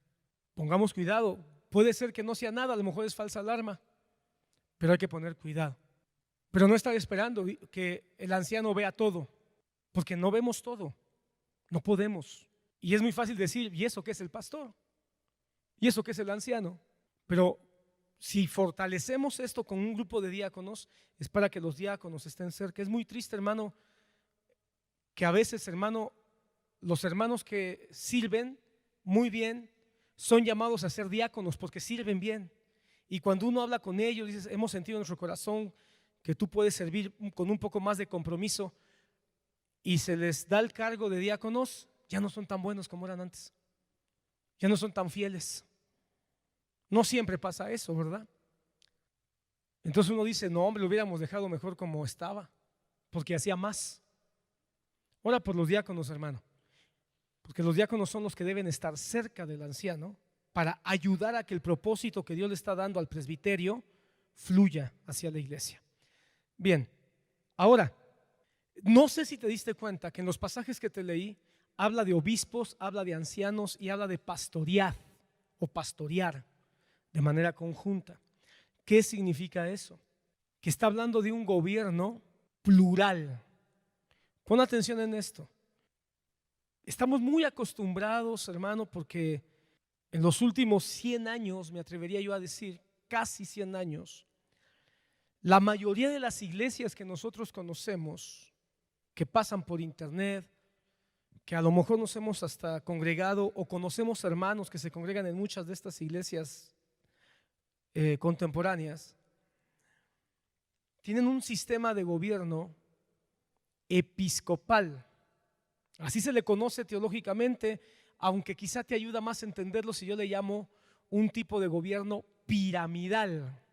pongamos cuidado, puede ser que no sea nada, a lo mejor es falsa alarma, pero hay que poner cuidado. Pero no estar esperando que el anciano vea todo, porque no vemos todo, no podemos. Y es muy fácil decir: ¿y eso qué es el pastor? ¿Y eso qué es el anciano? Pero si fortalecemos esto con un grupo de diáconos, es para que los diáconos estén cerca. Es muy triste, hermano, que a veces, hermano, los hermanos que sirven muy bien son llamados a ser diáconos porque sirven bien. Y cuando uno habla con ellos, dices: hemos sentido en nuestro corazón que tú puedes servir con un poco más de compromiso, y se les da el cargo de diáconos, ya no son tan buenos como eran antes, ya no son tan fieles. No siempre pasa eso, ¿verdad? Entonces uno dice: no, hombre, lo hubiéramos dejado mejor como estaba, porque hacía más. Ora por los diáconos, hermano, porque los diáconos son los que deben estar cerca del anciano para ayudar a que el propósito que Dios le está dando al presbiterio fluya hacia la iglesia. Bien, ahora, no sé si te diste cuenta que en los pasajes que te leí habla de obispos, habla de ancianos y habla de pastorear o pastorear de manera conjunta. ¿Qué significa eso? Que está hablando de un gobierno plural. Pon atención en esto. Estamos muy acostumbrados, hermano, porque en los últimos 100 años, me atrevería yo a decir, casi 100 años, la mayoría de las iglesias que nosotros conocemos, que pasan por internet, que a lo mejor nos hemos hasta congregado o conocemos hermanos que se congregan en muchas de estas iglesias contemporáneas, tienen un sistema de gobierno episcopal. Así se le conoce teológicamente, aunque quizá te ayuda más a entenderlo si yo le llamo un tipo de gobierno piramidal.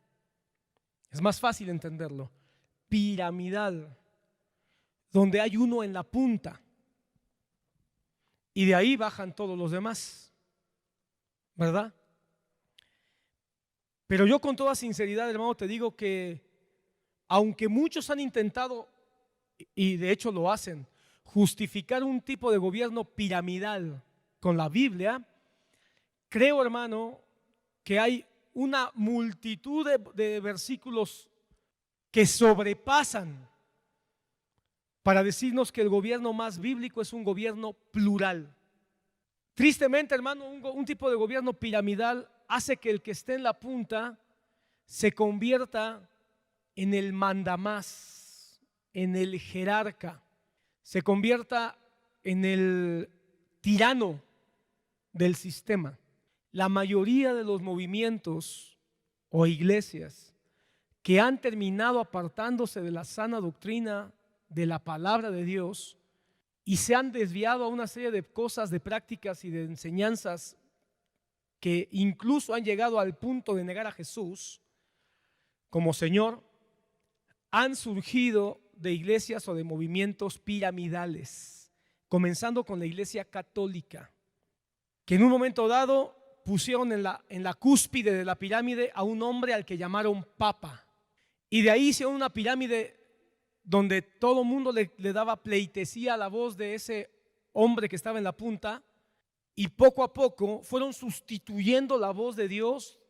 Es más fácil entenderlo. Piramidal, donde hay uno en la punta y de ahí bajan todos los demás, ¿verdad? Pero yo con toda sinceridad, hermano, te digo que aunque muchos han intentado, y de hecho lo hacen, justificar un tipo de gobierno piramidal con la Biblia, creo, hermano, que hay una multitud de versículos que sobrepasan para decirnos que el gobierno más bíblico es un gobierno plural. Tristemente, hermano, un tipo de gobierno piramidal hace que el que esté en la punta se convierta en el mandamás, en el jerarca, se convierta en el tirano del sistema. La mayoría de los movimientos o iglesias que han terminado apartándose de la sana doctrina de la palabra de Dios y se han desviado a una serie de cosas, de prácticas y de enseñanzas que incluso han llegado al punto de negar a Jesús como Señor, han surgido de iglesias o de movimientos piramidales, comenzando con la Iglesia Católica, que en un momento dado pusieron en la cúspide de la pirámide a un hombre al que llamaron Papa, y de ahí hicieron una pirámide donde todo el mundo le daba pleitesía a la voz de ese hombre que estaba en la punta, y poco a poco fueron sustituyendo la voz de Dios,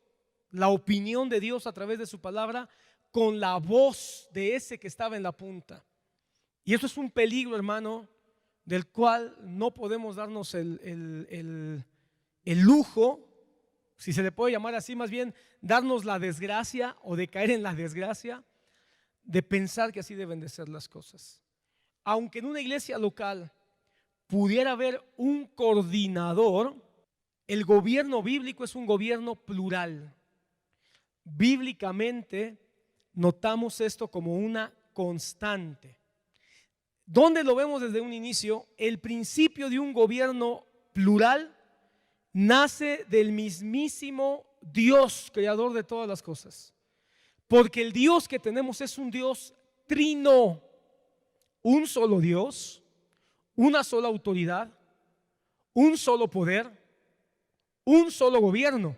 la opinión de Dios a través de su palabra, con la voz de ese que estaba en la punta. Y eso es un peligro, hermano, del cual no podemos darnos el lujo, si se le puede llamar así, más bien darnos la desgracia o de caer en la desgracia de pensar que así deben de ser las cosas. Aunque en una iglesia local pudiera haber un coordinador, el gobierno bíblico es un gobierno plural. Bíblicamente notamos esto como una constante. ¿Dónde lo vemos desde un inicio? El principio de un gobierno plural nace del mismísimo Dios, creador de todas las cosas. Porque el Dios que tenemos es un Dios trino, un solo Dios, una sola autoridad, un solo poder, un solo gobierno,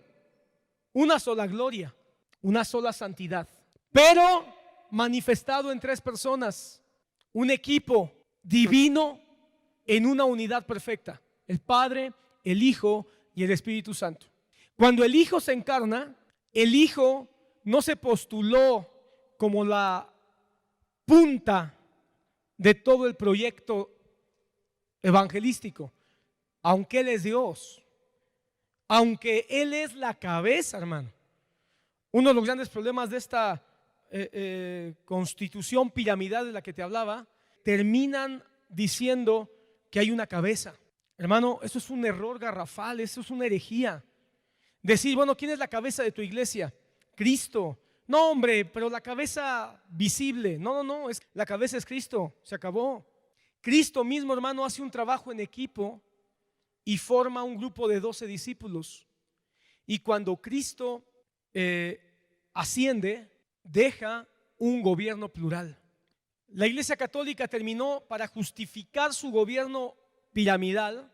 una sola gloria, una sola santidad, pero manifestado en tres personas, un equipo divino en una unidad perfecta: el Padre, el Hijo y el Espíritu Santo. Cuando el Hijo se encarna, el Hijo no se postuló como la punta de todo el proyecto evangelístico, aunque Él es Dios, aunque Él es la cabeza, hermano. Uno de los grandes problemas de esta constitución piramidal de la que te hablaba, terminan diciendo que hay una cabeza. Hermano, eso es un error garrafal, eso es una herejía. Decir, bueno, ¿quién es la cabeza de tu iglesia? Cristo. No, hombre, pero la cabeza visible. No, la cabeza es Cristo, se acabó. Cristo mismo, hermano, hace un trabajo en equipo y forma un grupo de 12 discípulos. Y cuando Cristo asciende, deja un gobierno plural. La Iglesia Católica terminó, para justificar su gobierno piramidal,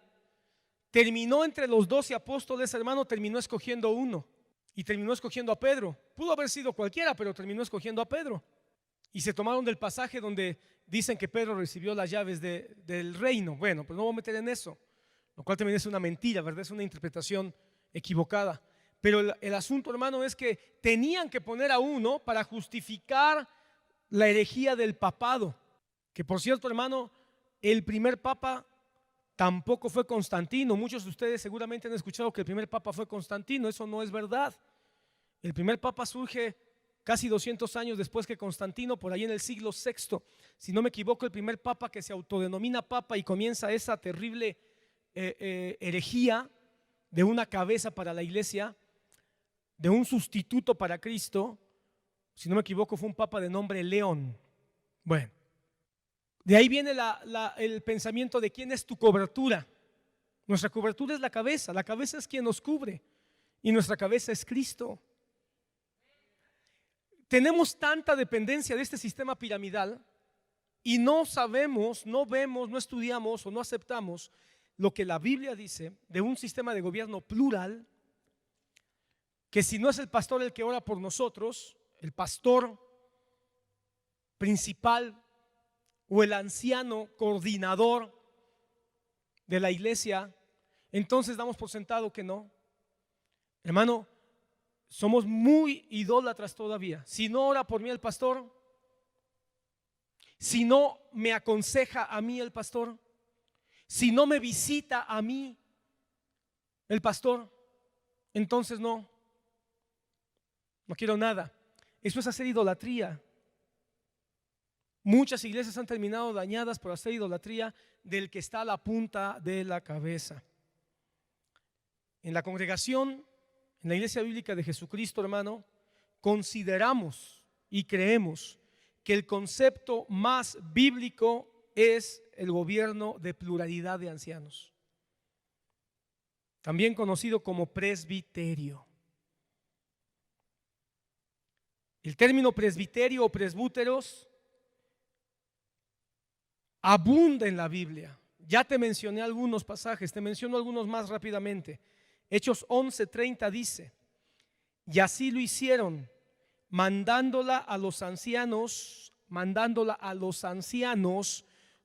terminó entre los 12 apóstoles, hermano, terminó escogiendo uno y terminó escogiendo a Pedro. Pudo haber sido cualquiera, pero terminó escogiendo a Pedro. Y se tomaron del pasaje donde dicen que Pedro recibió las llaves del reino. Bueno, pues no voy a meter en eso, lo cual también es una mentira, ¿verdad? Es una interpretación equivocada. Pero el asunto, hermano, es que tenían que poner a uno para justificar la herejía del papado. Que por cierto, hermano, el primer papa tampoco fue Constantino. Muchos de ustedes seguramente han escuchado que el primer papa fue Constantino. Eso no es verdad. El primer papa surge casi 200 años después que Constantino, por ahí en el siglo VI. Si no me equivoco, el primer papa que se autodenomina papa y comienza esa terrible herejía de una cabeza para la iglesia, de un sustituto para Cristo, si no me equivoco, fue un papa de nombre León. Bueno, de ahí viene el pensamiento de quién es tu cobertura. Nuestra cobertura es la cabeza es quien nos cubre y nuestra cabeza es Cristo. Tenemos tanta dependencia de este sistema piramidal y no sabemos, no vemos, no estudiamos o no aceptamos lo que la Biblia dice de un sistema de gobierno plural, que si no es el pastor el que ora por nosotros, el pastor principal o el anciano coordinador de la iglesia, entonces damos por sentado que no. Hermano, somos muy idólatras todavía. Si no ora por mí el pastor, si no me aconseja a mí el pastor, si no me visita a mí el pastor, entonces no quiero nada. Eso es hacer idolatría. Muchas iglesias han terminado dañadas por hacer idolatría del que está a la punta de la cabeza. En la congregación, en la Iglesia Bíblica de Jesucristo, hermano, consideramos y creemos que el concepto más bíblico es el gobierno de pluralidad de ancianos, también conocido como presbiterio. El término presbiterio o presbúteros abunda en la Biblia. Ya te mencioné algunos pasajes, te menciono algunos más rápidamente. Hechos 11:30 dice: y así lo hicieron, mandándola a los ancianos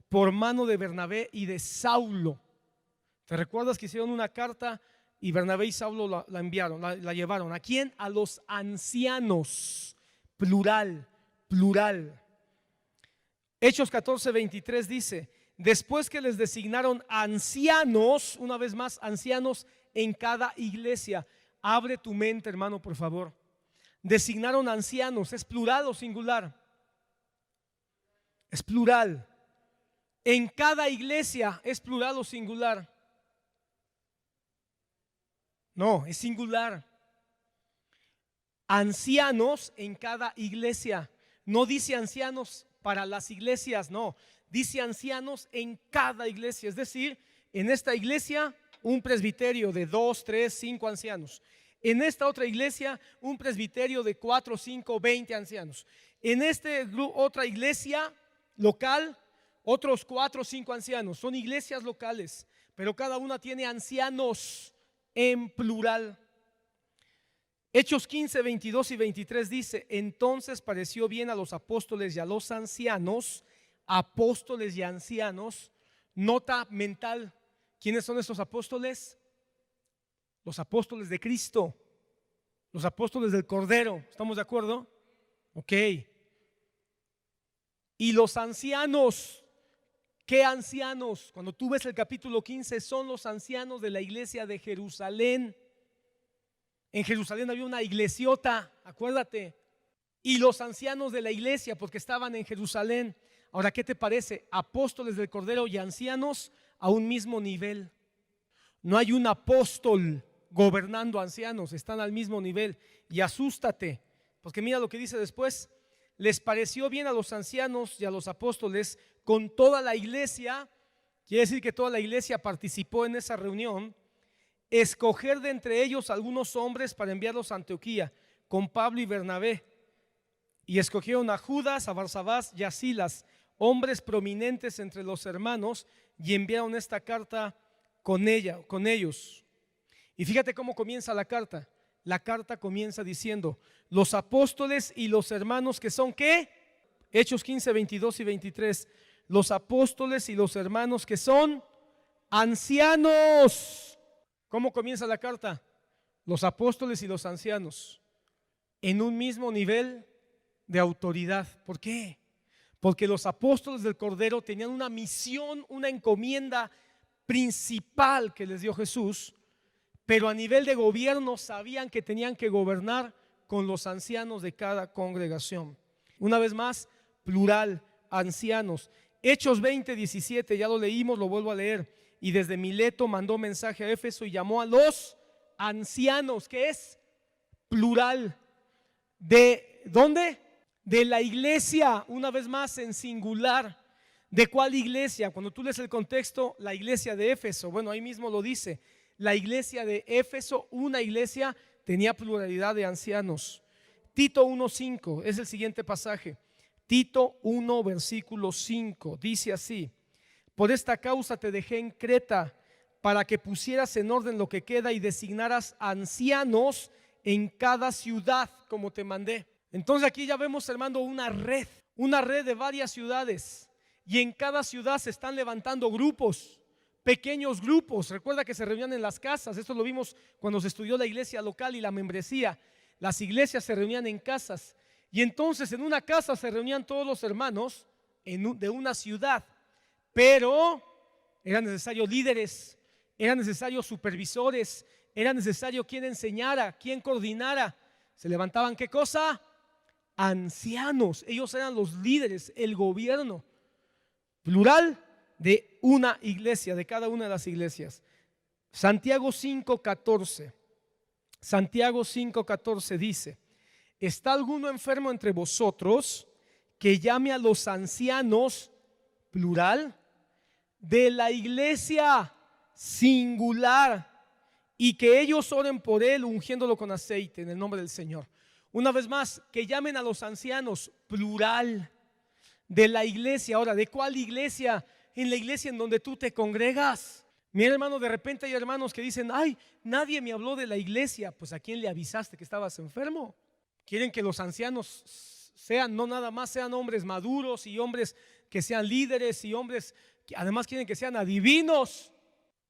por mano de Bernabé y de Saulo. ¿Te recuerdas que hicieron una carta y Bernabé y Saulo la enviaron, la llevaron? ¿A quién? A los ancianos, plural. Hechos 14:23 dice: después que les designaron ancianos, una vez más, ancianos en cada iglesia. Abre tu mente, hermano, por favor. Designaron ancianos, ¿es plural o singular? Es plural. En cada iglesia, ¿es plural o singular? No, es singular. Ancianos en cada iglesia. No dice ancianos para las iglesias, no. Dice ancianos en cada iglesia. Es decir, en esta iglesia un presbiterio de 2, 3, 5 ancianos. En esta otra iglesia un presbiterio de 4, 5, 20 ancianos. En esta otra iglesia local otros 4 o 5 ancianos. Son iglesias locales, pero cada una tiene ancianos en plural. Hechos 15, 22 y 23 dice: entonces pareció bien a los apóstoles y a los ancianos. Apóstoles y ancianos. Nota mental: ¿quiénes son estos apóstoles? Los apóstoles de Cristo, los apóstoles del Cordero. ¿Estamos de acuerdo? Ok. Y los ancianos. ¿Qué ancianos? Cuando tú ves el capítulo 15, son los ancianos de la iglesia de Jerusalén. En Jerusalén había una iglesiota, acuérdate. Y los ancianos de la iglesia, porque estaban en Jerusalén. Ahora, ¿qué te parece? Apóstoles del Cordero y ancianos a un mismo nivel. No hay un apóstol gobernando ancianos, están al mismo nivel. Y asústate, porque mira lo que dice después: les pareció bien a los ancianos y a los apóstoles con toda la iglesia, quiere decir que toda la iglesia participó en esa reunión, escoger de entre ellos algunos hombres para enviarlos a Antioquía con Pablo y Bernabé. Y escogieron a Judas, a Barsabás y a Silas, hombres prominentes entre los hermanos, y enviaron esta carta con ellos. Y fíjate cómo comienza la carta. La carta comienza diciendo: los apóstoles y los hermanos que son ¿qué? Hechos 15, 22 y 23. Los apóstoles y los hermanos que son ancianos. ¿Cómo comienza la carta? Los apóstoles y los ancianos en un mismo nivel de autoridad. ¿Por qué? Porque los apóstoles del Cordero tenían una misión, una encomienda principal que les dio Jesús, pero a nivel de gobierno sabían que tenían que gobernar con los ancianos de cada congregación. Una vez más, plural, ancianos. Hechos 20, 17, ya lo leímos, lo vuelvo a leer. Y desde Mileto mandó mensaje a Éfeso y llamó a los ancianos, que es plural. ¿De dónde? De la iglesia, una vez más en singular. ¿De cuál iglesia? Cuando tú lees el contexto, la iglesia de Éfeso, bueno, ahí mismo lo dice. La iglesia de Éfeso, una iglesia, tenía pluralidad de ancianos. Tito 1:5 es el siguiente pasaje. Tito 1, versículo 5, dice así: por esta causa te dejé en Creta, para que pusieras en orden lo que queda y designaras ancianos en cada ciudad como te mandé. Entonces aquí ya vemos, hermano, una red, una red de varias ciudades, y en cada ciudad se están levantando grupos, pequeños grupos. Recuerda que se reunían en las casas. Esto lo vimos cuando se estudió la iglesia local y la membresía. Las iglesias se reunían en casas, y entonces en una casa se reunían todos los hermanos de una ciudad, pero eran necesarios líderes, eran necesarios supervisores, era necesario quien enseñara, quien coordinara. Se levantaban, ¿qué cosa? Ancianos. Ellos eran los líderes, el gobierno plural de una iglesia, de cada una de las iglesias. Santiago 5:14. Santiago 5:14 dice: ¿está alguno enfermo entre vosotros? Que llame a los ancianos, plural, de la iglesia, singular, y que ellos oren por él, ungiéndolo con aceite en el nombre del Señor. Una vez más, que llamen a los ancianos, plural, de la iglesia. Ahora, ¿de cuál iglesia? En la iglesia en donde tú te congregas. Mira, hermano, de repente hay hermanos que dicen: ay, nadie me habló de la iglesia. Pues ¿a quién le avisaste que estabas enfermo? Quieren que los ancianos sean, no nada más sean hombres maduros y hombres que sean líderes y hombres que además quieren que sean adivinos.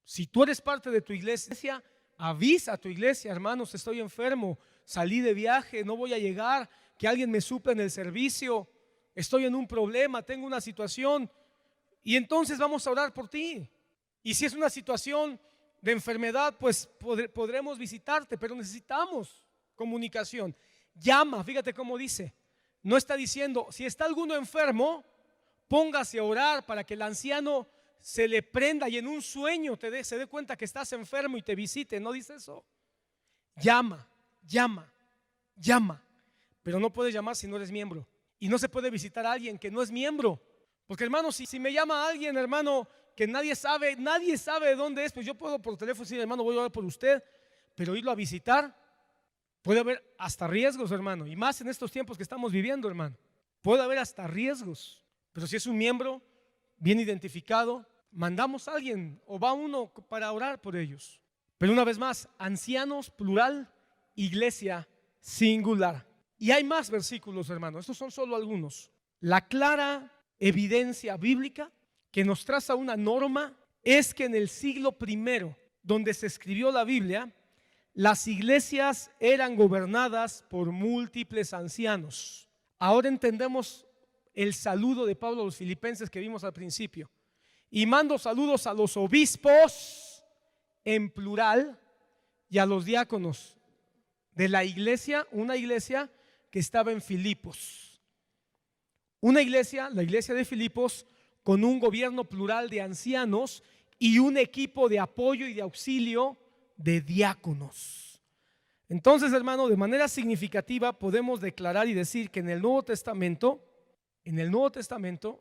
Si tú eres parte de tu iglesia, avisa a tu iglesia: hermanos, estoy enfermo, salí de viaje, no voy a llegar, que alguien me supla en el servicio, estoy en un problema, tengo una situación, y entonces vamos a orar por ti. Y si es una situación de enfermedad, pues podremos visitarte, pero necesitamos comunicación. Llama, fíjate cómo dice. No está diciendo: si está alguno enfermo, póngase a orar para que el anciano se le prenda y en un sueño se dé cuenta que estás enfermo y te visite. No dice eso. Llama, llama, llama. Pero no puedes llamar si no eres miembro. Y no se puede visitar a alguien que no es miembro. Porque, hermano, si me llama alguien, hermano, que nadie sabe de dónde es, pues yo puedo por teléfono decir: hermano, voy a orar por usted, pero irlo a visitar, puede haber hasta riesgos, hermano. Y más en estos tiempos que estamos viviendo, hermano. Puede haber hasta riesgos. Pero si es un miembro bien identificado, mandamos a alguien o va uno para orar por ellos. Pero una vez más, ancianos, plural, iglesia, singular. Y hay más versículos, hermano. Estos son solo algunos. La clara evidencia bíblica que nos traza una norma es que en el siglo I, donde se escribió la Biblia, las iglesias eran gobernadas por múltiples ancianos. Ahora entendemos el saludo de Pablo a los filipenses que vimos al principio. Y mando saludos a los obispos en plural y a los diáconos de la iglesia, una iglesia que estaba en Filipos. Una iglesia, la iglesia de Filipos, con un gobierno plural de ancianos y un equipo de apoyo y de auxilio de diáconos. Entonces, hermano, de manera significativa podemos declarar y decir que en el Nuevo Testamento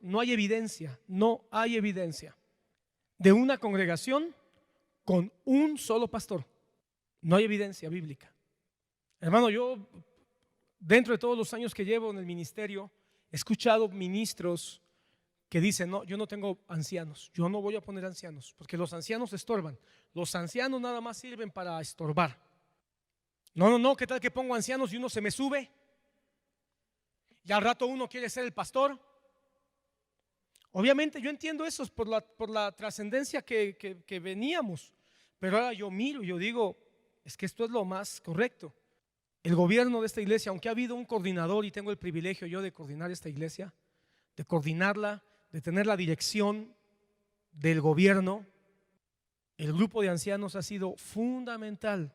no hay evidencia de una congregación con un solo pastor. No hay evidencia bíblica. Hermano, yo dentro de todos los años que llevo en el ministerio, he escuchado ministros que dicen: no, yo no tengo ancianos, yo no voy a poner ancianos, porque los ancianos estorban. Los ancianos nada más sirven para estorbar. No, ¿qué tal que pongo ancianos y uno se me sube? Y al rato uno quiere ser el pastor. Obviamente yo entiendo eso por la trascendencia que veníamos. Pero ahora yo miro y yo digo: es que esto es lo más correcto. El gobierno de esta iglesia, aunque ha habido un coordinador y tengo el privilegio yo de coordinar esta iglesia, de coordinarla, de tener la dirección del gobierno, el grupo de ancianos ha sido fundamental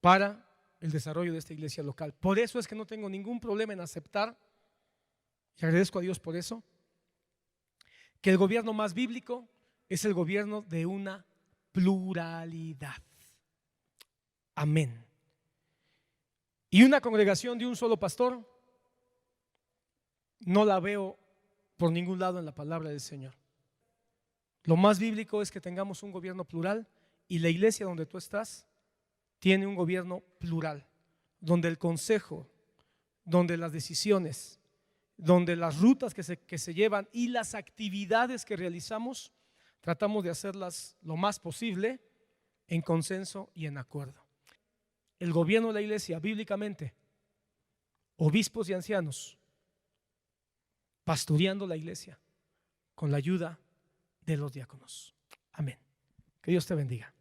para el desarrollo de esta iglesia local. Por eso es que no tengo ningún problema en aceptar, y agradezco a Dios por eso, que el gobierno más bíblico es el gobierno de una pluralidad. Amén. Y una congregación de un solo pastor no la veo por ningún lado en la palabra del Señor. Lo más bíblico es que tengamos un gobierno plural, y la iglesia donde tú estás tiene un gobierno plural, donde el consejo, donde las decisiones, donde las rutas que se llevan y las actividades que realizamos, tratamos de hacerlas lo más posible en consenso y en acuerdo. El gobierno de la iglesia, bíblicamente, obispos y ancianos, pastoreando la iglesia con la ayuda de los diáconos. Amén. Que Dios te bendiga.